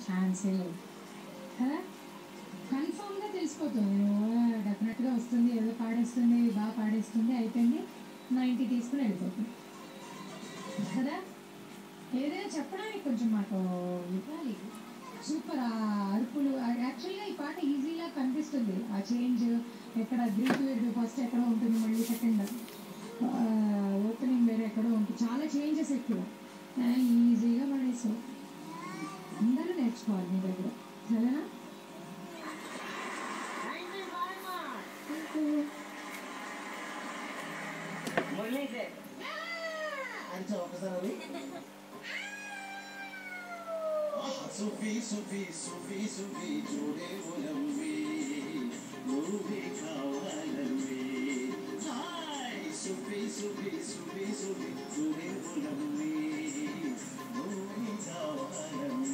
ఛాన్సే లేదు కదా. కన్ఫామ్గా తెలిసిపోతుంది, డెఫినెట్గా వస్తుంది, ఏదో పాడేస్తుంది, బాగా పాడేస్తుంది, అయిపోయింది, 90 తీసుకుని వెళ్ళిపోతుంది కదా. ఏదైనా చెప్పడానికి కొంచెం మాకు ఇవ్వాలి. సూపర్ ఆ అరుపులు. యాక్చువల్గా ఈ పాట ఈజీగా కనిపిస్తుంది, ఆ చేంజ్ ఎక్కడ బ్రీత్ వేరు ఫస్ట్ ఎక్కడో ఉంటుంది, మళ్ళీ సెకండ్ ఓపెనింగ్ వేరే ఎక్కడో ఉంటుంది, చాలా చేంజెస్ ఎక్కువ. ఈజీగా పడేసావు. అందరూ నేర్చుకోవాలి మీ దగ్గర, సరేనా? సుఫీ సుఫీ సుఫీ సుఫీ జోడే ఉలమ్మి నువ్వే కావాలమ్మి. హాయ్ సుఫీ సుఫీ సుఫీ సుఫీ జోడే ఉలమ్మి నువ్వే కావాలమ్మి.